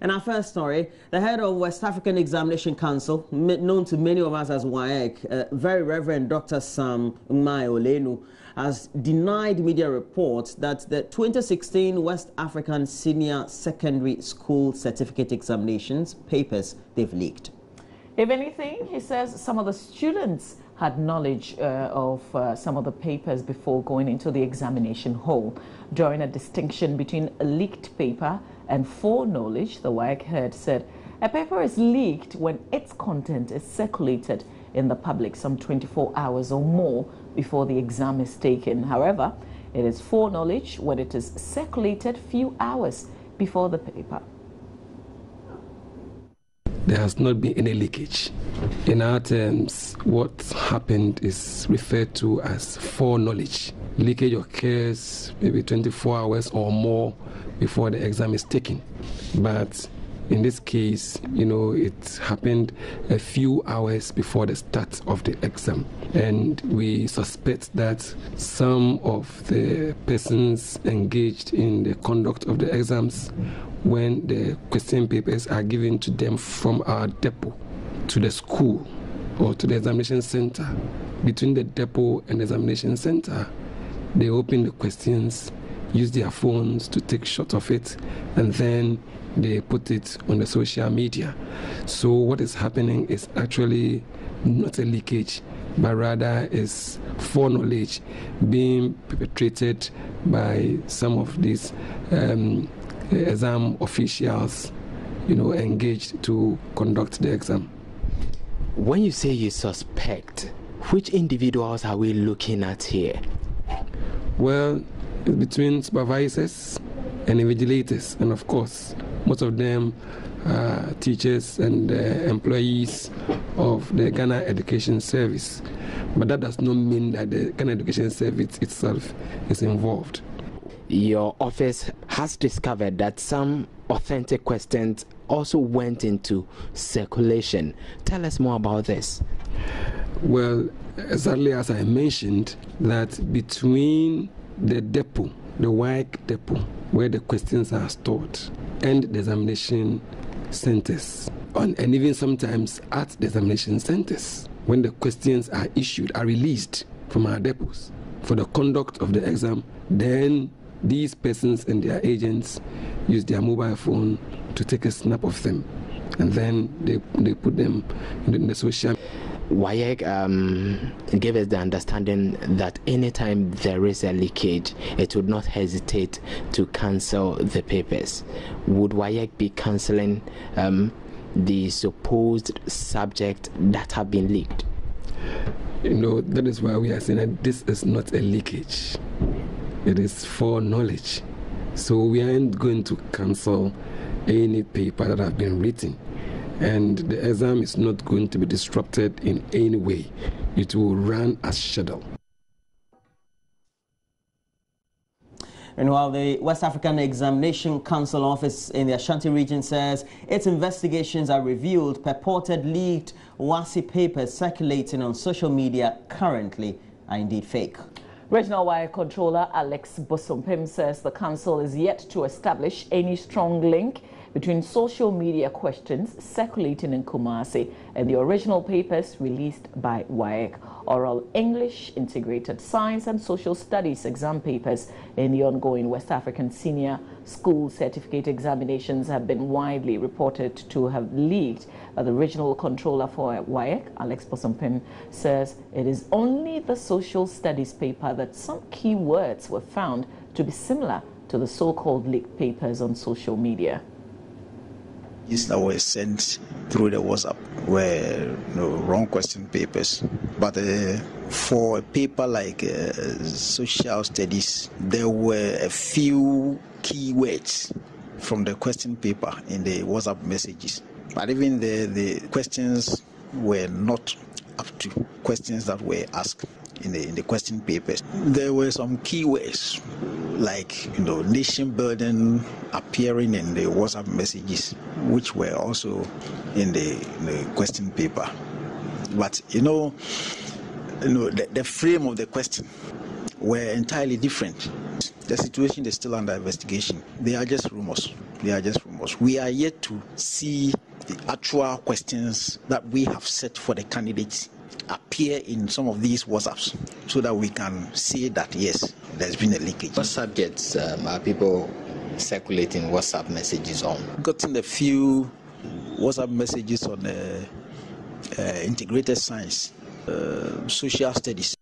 In our first story, the head of West African Examination Council, known to many of us as WAEC, Very Reverend Dr. Sam Olenu, has denied media reports that the 2016 West African Senior Secondary School Certificate Examinations papers they've leaked. If anything, he says some of the students had knowledge of some of the papers before going into the examination hall. Drawing a distinction between a leaked paper and foreknowledge, the WAEC head said a paper is leaked when its content is circulated in the public some 24 hours or more before the exam is taken. However, it is foreknowledge when it is circulated few hours before the paper. There has not been any leakage. In our terms, what happened is referred to as foreknowledge. Leakage occurs maybe 24 hours or more before the exam is taken. But in this case, it happened a few hours before the start of the exam. And we suspect that some of the persons engaged in the conduct of the exams, when the question papers are given to them from our depot to the school or to the examination center, between the depot and the examination center, they open the questions, use their phones to take shots of it, and then they put it on the social media. So what is happening is actually not a leakage, but rather is foreknowledge being perpetrated by some of these exam officials, engaged to conduct the exam. When you say you suspect, which individuals are we looking at here? Well, it's between supervisors and invigilators, and of course, most of them are teachers and employees of the Ghana Education Service. But that does not mean that the Ghana Education Service itself is involved. Your office has discovered that some authentic questions also went into circulation. Tell us more about this. Well, exactly as I mentioned, that between the depot, the WAEC depot, where the questions are stored, and the examination centers, and even sometimes at the examination centers, when the questions are issued, are released from our depots for the conduct of the exam, then these persons and their agents use their mobile phone to take a snap of them, and then they put them in the social. WAEC gave us the understanding that anytime there is a leakage, it would not hesitate to cancel the papers. Would WAEC be cancelling the supposed subject that have been leaked? That is why we are saying that this is not a leakage. It is foreknowledge. So we aren't going to cancel any paper that have been written. And the exam is not going to be disrupted in any way. It will run as scheduled. And while the West African Examination Council office in the Ashanti region says its investigations have revealed purported leaked WASSCE papers circulating on social media currently are indeed fake. Regional WAEC Controller Alex Bosompem says the council is yet to establish any strong link between social media questions circulating in Kumasi and the original papers released by WAEC. Oral English, Integrated Science and Social Studies exam papers in the ongoing West African Senior School Certificate examinations have been widely reported to have leaked. The regional controller for WAEC, Alex Bosompem, says it is only the social studies paper that some key words were found to be similar to the so-called leaked papers on social media. These that were sent through the WhatsApp were wrong question papers. But for a paper like social studies, there were a few keywords from the question paper in the WhatsApp messages. But even the questions were not up to questions that were asked in the question papers. There were some keywords like nation building appearing in the WhatsApp messages, which were also in the question paper. But the frame of the question were entirely different. The situation is still under investigation. They are just rumors. They are just rumors. We are yet to see the actual questions that we have set for the candidates appear in some of these WhatsApps so that we can say that, yes, there's been a leakage. What subjects are people circulating WhatsApp messages on? Gotten a few WhatsApp messages on integrated science, social studies.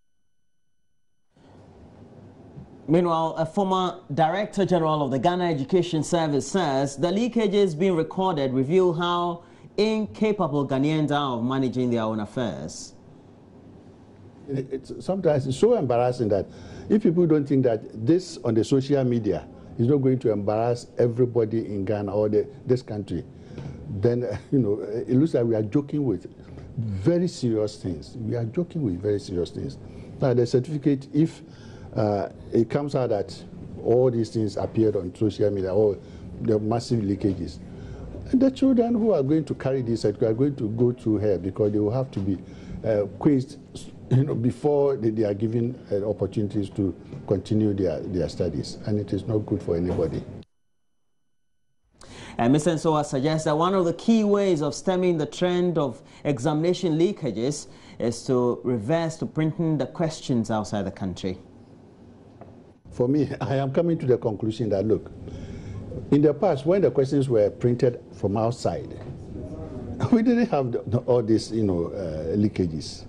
Meanwhile, a former Director General of the Ghana Education Service says the leakages being recorded reveal how incapable Ghanaians are of managing their own affairs. Sometimes it's so embarrassing that if people don't think that this on the social media is not going to embarrass everybody in Ghana or this country, then it looks like we are joking with very serious things. We are joking with very serious things. Now the certificate, if it comes out that all these things appeared on social media, or the massive leakages, and the children who are going to carry this certificate are going to go through hell because they will have to be quizzed before they are given opportunities to continue their studies, and it is not good for anybody. Mr. Nsoa suggests that one of the key ways of stemming the trend of examination leakages is to reverse to printing the questions outside the country. For me, I am coming to the conclusion that, look, in the past, when the questions were printed from outside, we didn't have all these, leakages.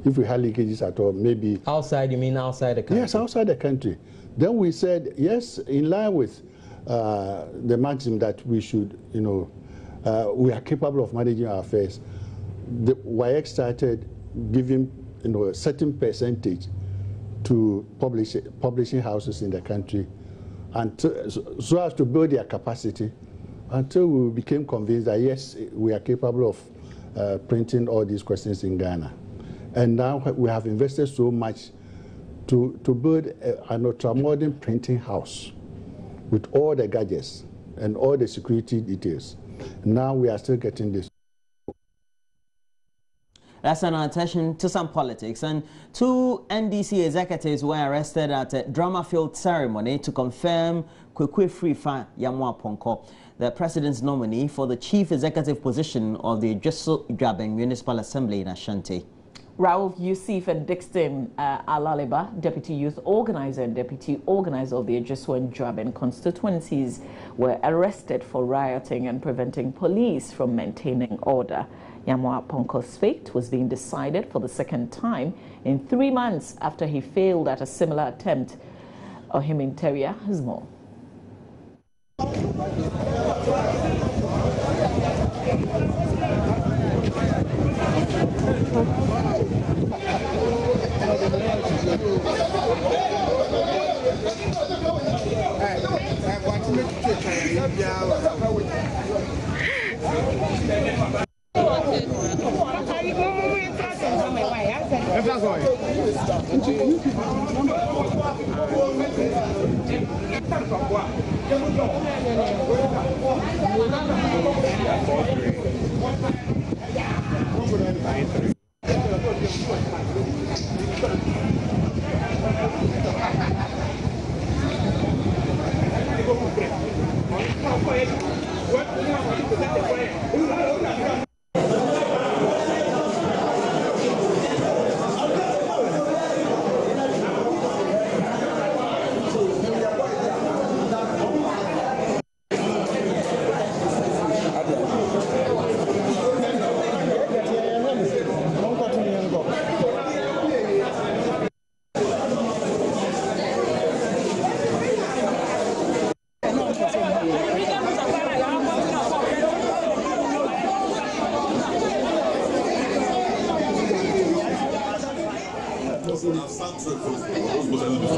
If we had leakages at all, maybe... Outside, you mean outside the country? Yes, outside the country. Then we said, yes, in line with the maxim that we should, we are capable of managing our affairs. The WAEC started giving, a certain percentage to publishing houses in the country, and so as to build their capacity, until we became convinced that yes, we are capable of printing all these questions in Ghana. And now we have invested so much to build an ultra-modern printing house with all the gadgets and all the security details. Now we are still getting this. That's an attention to some politics. And 2 NDC executives were arrested at a drama-filled ceremony to confirm Kwekwe Frifa Yamwa Ponko, the president's nominee for the chief executive position of the Jesu Dwabeng Municipal Assembly in Ashanti. Raouf Yusuf and Dixon Alaleba, Deputy Youth Organizer and Deputy Organizer of the Jesu and Dwabeng constituencies, were arrested for rioting and preventing police from maintaining order. Yamwa Ponko's fate was being decided for the second time in 3 months after he failed at a similar attempt. Ohim Interior has more.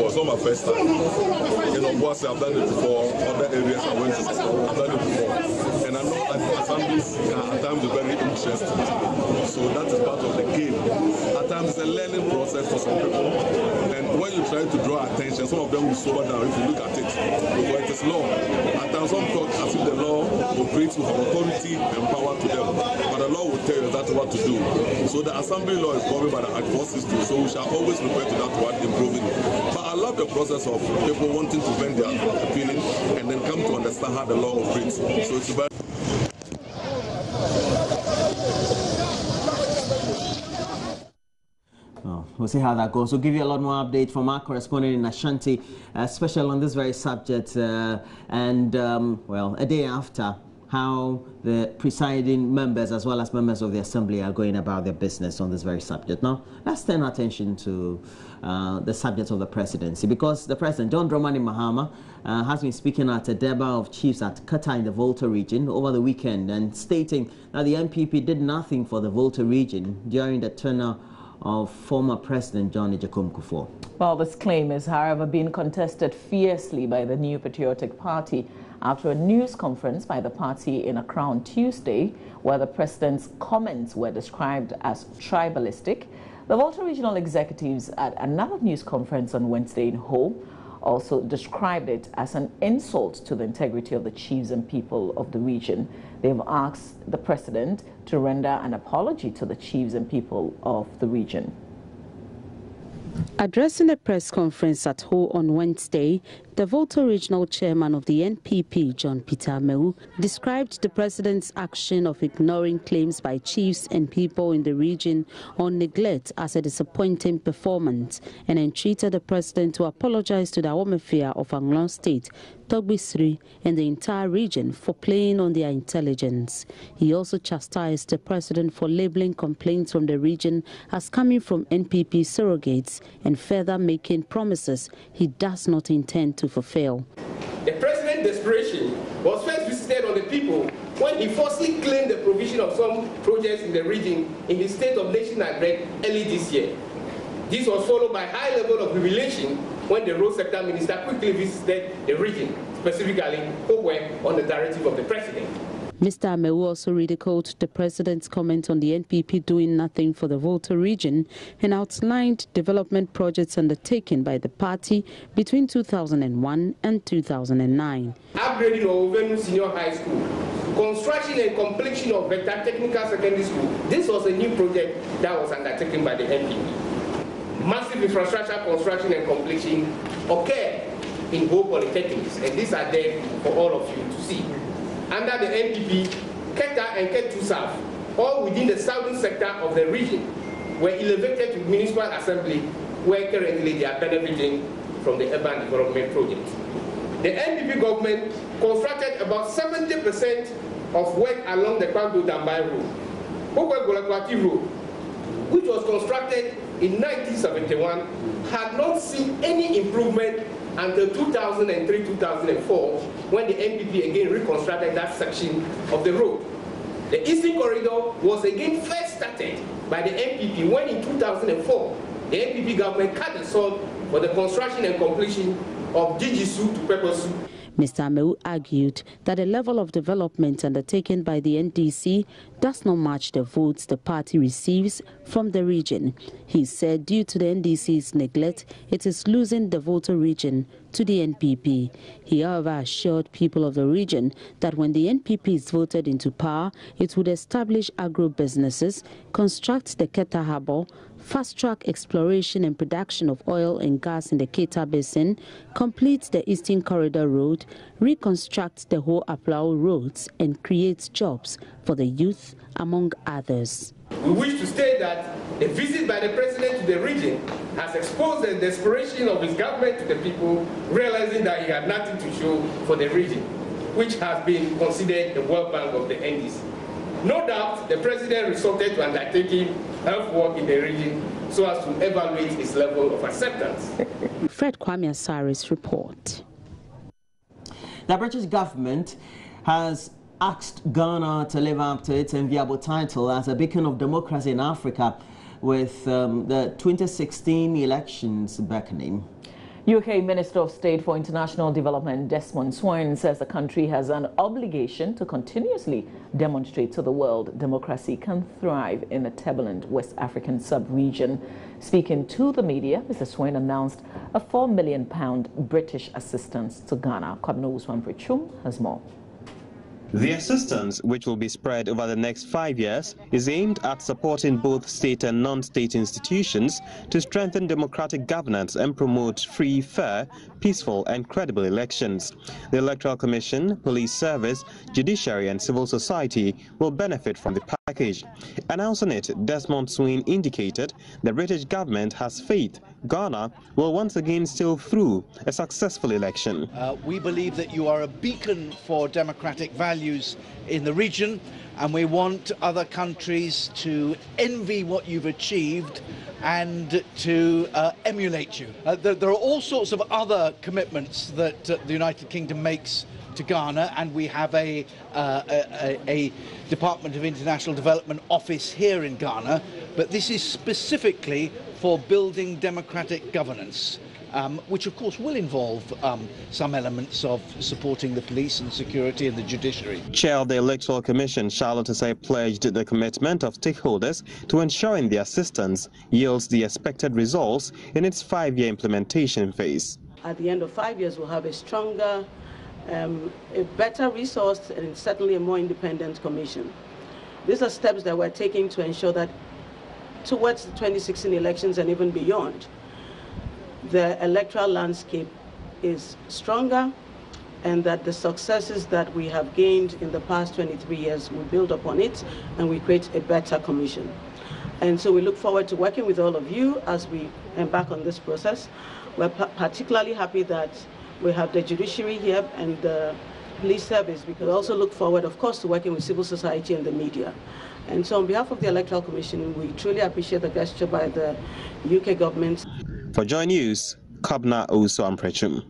It's not my first time. I've done it before, other areas I went to, I've done it before. And I know that assemblies at times are very interesting. So that is part of the game. At times it's a learning process for some people. And when you try to draw attention, some of them will sober down if you look at it. Because it is law. At times some talk as if the law operates with authority and power to them. But the law will tell you that's what to do. So the assembly law is covered by the Act 462. So we shall always refer to that word improving. But love the process of people wanting to vent their opinion and then come to understand how the law operates. So it's very we'll see how that goes. We'll give you a lot more update from our correspondent in Ashanti, special on this very subject, well, a day after, how the presiding members as well as members of the assembly are going about their business on this very subject. Now, let's turn our attention to the subject of the presidency, because the president, John Dramani Mahama, has been speaking at a Deba of Chiefs at Kata in the Volta region over the weekend and stating that the NPP did nothing for the Volta region during the tenure of former President John Agyekum Kufuor. Well, this claim is, however, being contested fiercely by the New Patriotic Party after a news conference by the party in Accra on Tuesday, where the president's comments were described as tribalistic. The Volta regional executives at another news conference on Wednesday in Ho also described it as an insult to the integrity of the chiefs and people of the region. They've asked the president to render an apology to the chiefs and people of the region. Addressing a press conference at Ho on Wednesday, the Volta regional chairman of the NPP, John Peter Amewu, described the president's action of ignoring claims by chiefs and people in the region on neglect as a disappointing performance, and entreated the president to apologize to the Awomefia of Anglong State, Togbisri, and the entire region for playing on their intelligence. He also chastised the president for labeling complaints from the region as coming from NPP surrogates and further making promises he does not intend to fulfill. The president's desperation was first visited on the people when he falsely claimed the provision of some projects in the region in his State of Nation address early this year. This was followed by high level of revelation when the road sector minister quickly visited the region, specifically Hobwe, on the directive of the president. Mr. Amewu also ridiculed the president's comment on the NPP doing nothing for the Volta region and outlined development projects undertaken by the party between 2001 and 2009. Upgrading of Ovenu Senior High School, construction and completion of Vector Technical Secondary School. This was a new project that was undertaken by the NPP. Massive infrastructure construction and completion occurred in Ho Polytechnics, and these are there for all of you to see. Under the NPP, Keta and Ketu South, all within the southern sector of the region, were elevated to municipal assembly, where currently they are benefiting from the urban development project. The NPP government constructed about 70% of work along the Kwangdo-Dambai Road. Hobwe-Golakwati Road, which was constructed in 1971, had not seen any improvement until 2003-2004, when the NPP again reconstructed that section of the road. The Eastern Corridor was again first started by the NPP when in 2004, the NPP government cut the salt for the construction and completion of Jijisu to Pepesu. Mr. Amewu argued that the level of development undertaken by the NDC does not match the votes the party receives from the region. He said due to the NDC's neglect, it is losing the Volta region to the NPP. He, however, assured people of the region that when the NPP is voted into power, it would establish agro-businesses, construct the Keta Harbour, fast-track exploration and production of oil and gas in the Keta Basin, complete the Eastern Corridor Road, reconstruct the Ho Aplau roads, and create jobs for the youth, among others. We wish to state that the visit by the president to the region has exposed the desperation of his government to the people, realizing that he had nothing to show for the region, which has been considered the World Bank of the NDC. No doubt, the president resorted to undertaking health work in the region so as to evaluate its level of acceptance. Fred Kwame Asari's report. The British government has asked Ghana to live up to its enviable title as a beacon of democracy in Africa, with the 2016 elections beckoning. UK Minister of State for International Development Desmond Swine says the country has an obligation to continuously demonstrate to the world democracy can thrive in the turbulent West African sub-region. Speaking to the media, Mr. Swine announced a £4 million British assistance to Ghana. Kwabena Usman Prichum has more. The assistance, which will be spread over the next 5 years, is aimed at supporting both state and non-state institutions to strengthen democratic governance and promote free, fair, peaceful and credible elections. The Electoral Commission, Police Service, Judiciary and Civil Society will benefit from the package. Announcing it, Desmond Swing indicated the British government has faith Ghana will once again sail through a successful election. We believe that you are a beacon for democratic values in the region, and we want other countries to envy what you've achieved and to emulate you. There are all sorts of other commitments that the United Kingdom makes to Ghana, and we have a Department of International Development office here in Ghana, but this is specifically for building democratic governance, which of course will involve some elements of supporting the police and security and the judiciary. Chair of the Electoral Commission, Charlotte Osei, pledged the commitment of stakeholders to ensuring the assistance yields the expected results in its 5-year implementation phase. At the end of 5 years, we'll have a stronger, a better resource and certainly a more independent commission. These are steps that we're taking to ensure that towards the 2016 elections and even beyond, the electoral landscape is stronger, and that the successes that we have gained in the past 23 years, we build upon it and we create a better commission. And so we look forward to working with all of you as we embark on this process. We're particularly happy that we have the judiciary here and the police service. We could also look forward, of course, to working with civil society and the media. And so on behalf of the Electoral Commission, we truly appreciate the gesture by the UK government. For Joy News, Kabna Osu-Amprechum.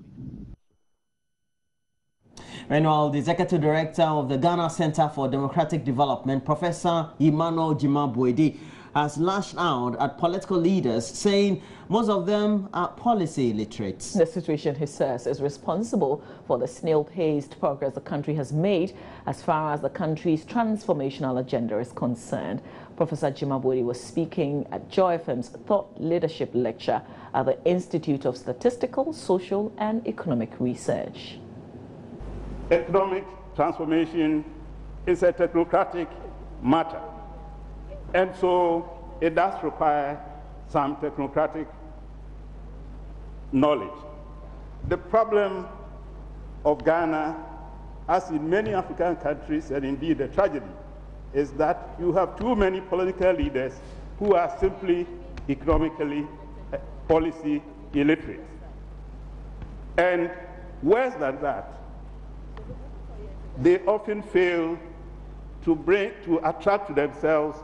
Meanwhile, the Executive Director of the Ghana Center for Democratic Development, Professor Emmanuel Jima-Boedi, has lashed out at political leaders, saying most of them are policy illiterate. The situation, he says, is responsible for the snail-paced progress the country has made as far as the country's transformational agenda is concerned. Professor Jima-Boedi was speaking at Joy FM's Thought Leadership Lecture at the Institute of Statistical, Social and Economic Research. Economic transformation is a technocratic matter, and so it does require some technocratic knowledge. The problem of Ghana, as in many African countries, and indeed the tragedy, is that you have too many political leaders who are simply economically policy illiterate. And worse than that, they often fail to attract to themselves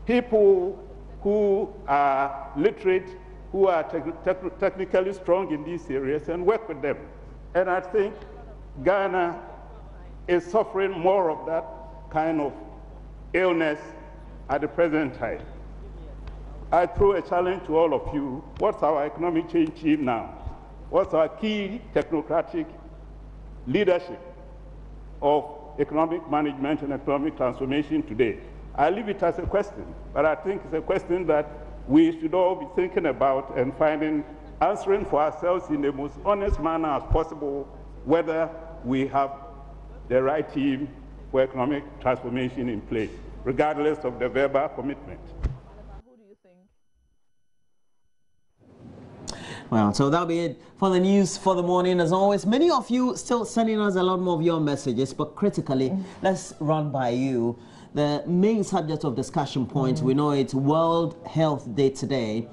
people who are literate, who are technically strong in these areas, and work with them. And I think Ghana is suffering more of that kind of illness at the present time. I throw a challenge to all of you. What's our economic change team now? What's our key technocratic leadership of economic management and economic transformation today? I leave it as a question, but I think it's a question that we should all be thinking about and answering for ourselves in the most honest manner as possible, whether we have the right team for economic transformation in place, regardless of the verbal commitment. Who do you think? Well, so that'll be it for the news for the morning. As always, many of you still sending us a lot more of your messages, but critically, let's run by you the main subject of discussion point. We know it's World Health Day today,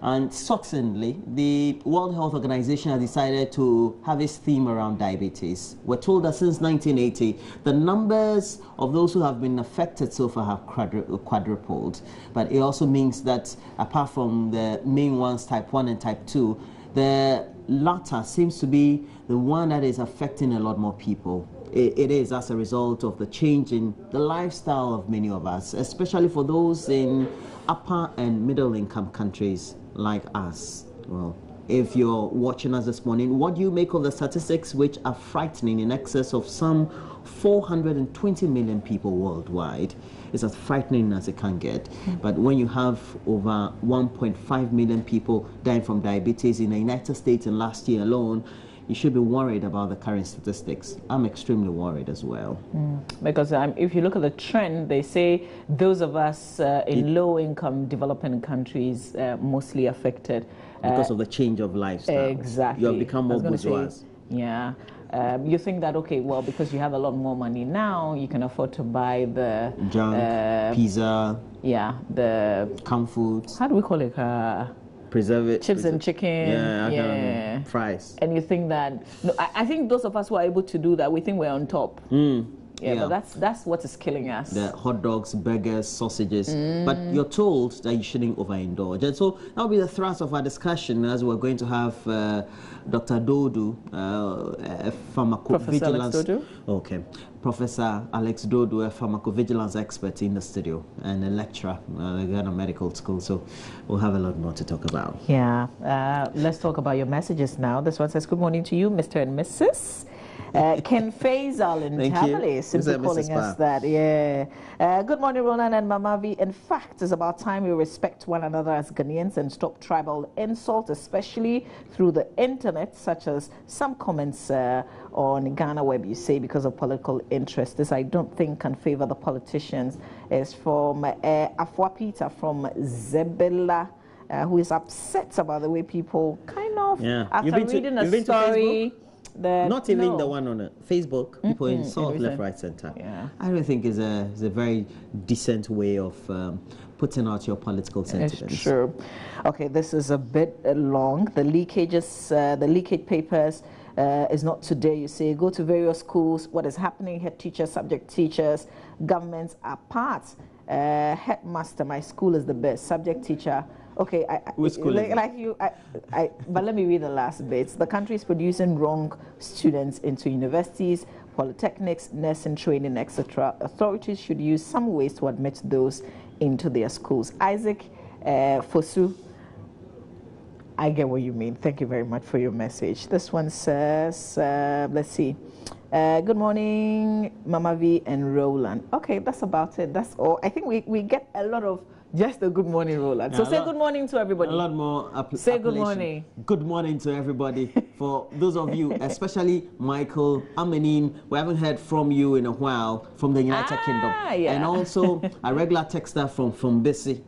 and succinctly, the World Health Organization has decided to have its theme around diabetes. We're told that since 1980, the numbers of those who have been affected so far have quadrupled. But it also means that apart from the main ones, type 1 and type 2, the latter seems to be the one that is affecting a lot more people. It is as a result of the change in the lifestyle of many of us, especially for those in upper and middle income countries like us. Well, if you're watching us this morning, what do you make of the statistics which are frightening? In excess of some 420 million people worldwide. It's as frightening as it can get. But when you have over 1.5 million people dying from diabetes in the United States in last year alone, you should be worried about the current statistics. I'm extremely worried as well. Because if you look at the trend, they say those of us in low-income developing countries mostly affected. Because of the change of lifestyle. Exactly. You have become more bourgeois. Yeah. You think that, okay, well, because you have a lot more money now, you can afford to buy the... junk, pizza. Yeah, the... canned foods. How do we call it? Chips and chicken. Yeah. Fries. And you think that... No, I think those of us who are able to do that, we think we're on top. Yeah, but that's what is killing us. The hot dogs, burgers, sausages. But you're told that you shouldn't overindulge. And so that will be the thrust of our discussion, as we're going to have Dr. Dodu, Professor Alex Dodu? Okay. Professor Alex Dodu, a pharmacovigilance expert in the studio and a lecturer at the Ghana Medical School. So we'll have a lot more to talk about. Yeah. Let's talk about your messages now. This one says, good morning to you, Mr. and Mrs. Ken Faisal in Tamale, simply calling us that. Yeah. Good morning, Roland and Mama V. In fact, it's about time we respect one another as Ghanaians and stop tribal insult, especially through the internet, such as some comments on Ghana Web, you say, because of political interest. This I don't think can favor the politicians. It's from Afua Peter from Zebela, who is upset about the way people kind of, after reading a story... Not even the one on Facebook. People insult left, right, center. Yeah. I don't think is a very decent way of putting out your political sentiments. It's true. Okay, this is a bit long. The leakages, the leakage papers is not today. You say go to various schools. What is happening? Head teachers, subject teachers, governments are part. Headmaster, my school is the best. Subject teacher. Okay, but let me read the last bit. The country is producing wrong students into universities, polytechnics, nursing training, etc. Authorities should use some ways to admit those into their schools. Isaac Fosu, I get what you mean. Thank you very much for your message. This one says, let's see. Good morning, Mama V and Roland. Okay, that's about it. That's all. I think we get a lot of just a good morning, Roland. So say good morning to everybody. A lot more say good morning. Good morning to everybody. For those of you, especially Michael, Amenin, we haven't heard from you in a while from the United Kingdom. Yeah. And also a regular texter from Bessie.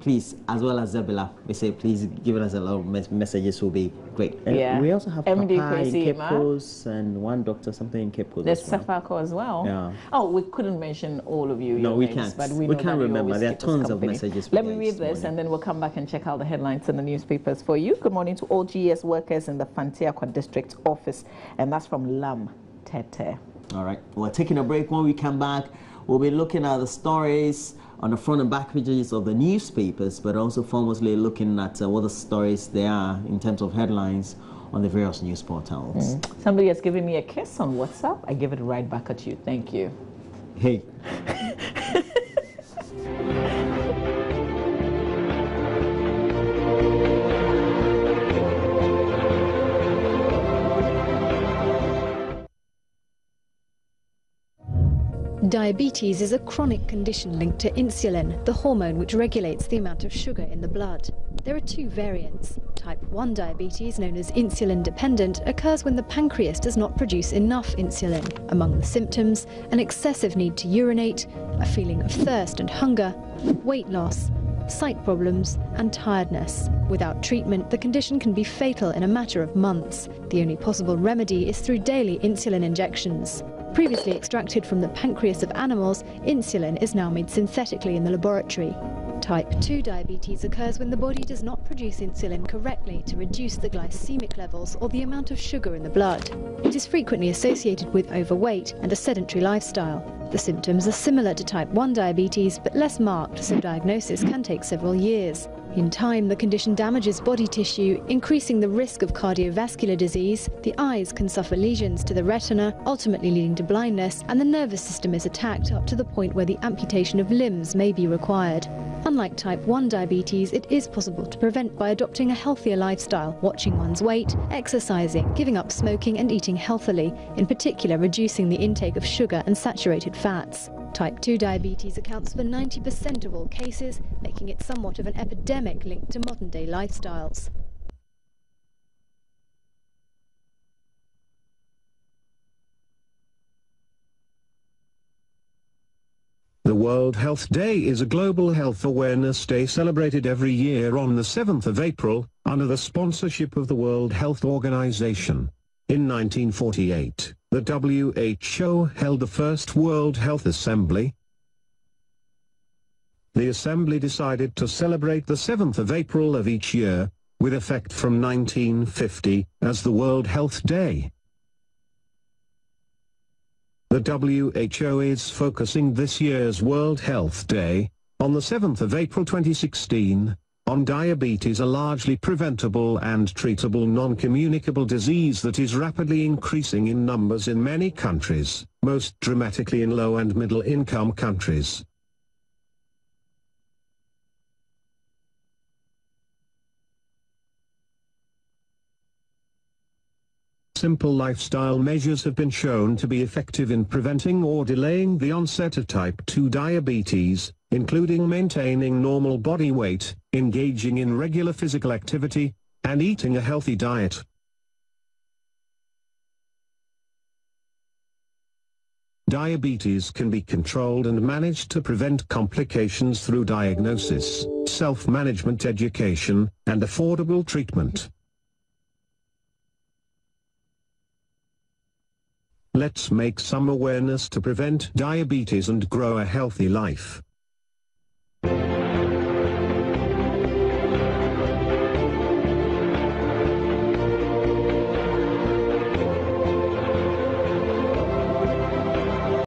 Please, as well as Zebela, we say please give us a lot of messages, will be great. Yeah. We also have MD Papa in Cape Kwesi, Coast and one doctor, something in Cape Coast. There's as well. Sefako as well. Yeah. Oh, we couldn't mention all of you. No, we names, can't. But we can't remember. There are tons of messages. Let me read this and then we'll come back and check out the headlines in the newspapers for you. Good morning to all GS workers in the Fantiakwa District Office. And that's from Lam Tete. All right. We're taking a break. When we come back, we'll be looking at the stories on the front and back pages of the newspapers, but also foremostly looking at what the stories there are in terms of headlines on the various news portals. Somebody has given me a kiss on WhatsApp. I give it right back at you. Thank you. Hey. Diabetes is a chronic condition linked to insulin, the hormone which regulates the amount of sugar in the blood. There are two variants. Type 1 diabetes, known as insulin dependent, occurs when the pancreas does not produce enough insulin. Among the symptoms, an excessive need to urinate, a feeling of thirst and hunger, weight loss, sight problems and tiredness. Without treatment, the condition can be fatal in a matter of months. The only possible remedy is through daily insulin injections. Previously extracted from the pancreas of animals, insulin is now made synthetically in the laboratory. Type 2 diabetes occurs when the body does not produce insulin correctly to reduce the glycemic levels or the amount of sugar in the blood. It is frequently associated with overweight and a sedentary lifestyle. The symptoms are similar to type 1 diabetes but less marked, so diagnosis can take several years. In time, the condition damages body tissue, increasing the risk of cardiovascular disease. The eyes can suffer lesions to the retina, ultimately leading to blindness, and the nervous system is attacked up to the point where the amputation of limbs may be required. Unlike type 1 diabetes, it is possible to prevent by adopting a healthier lifestyle, watching one's weight, exercising, giving up smoking and eating healthily, in particular reducing the intake of sugar and saturated fats. Type 2 diabetes accounts for 90% of all cases, making it somewhat of an epidemic linked to modern-day lifestyles. World Health Day is a global health awareness day celebrated every year on the 7th of April, under the sponsorship of the World Health Organization. In 1948, the WHO held the first World Health Assembly. The Assembly decided to celebrate the 7th of April of each year, with effect from 1950, as the World Health Day. The WHO is focusing this year's World Health Day, on the 7th of April 2016, on diabetes, a largely preventable and treatable non-communicable disease that is rapidly increasing in numbers in many countries, most dramatically in low and middle-income countries. Simple lifestyle measures have been shown to be effective in preventing or delaying the onset of type 2 diabetes, including maintaining normal body weight, engaging in regular physical activity, and eating a healthy diet. Diabetes can be controlled and managed to prevent complications through diagnosis, self-management, education, and affordable treatment. Let's make some awareness to prevent diabetes and grow a healthy life.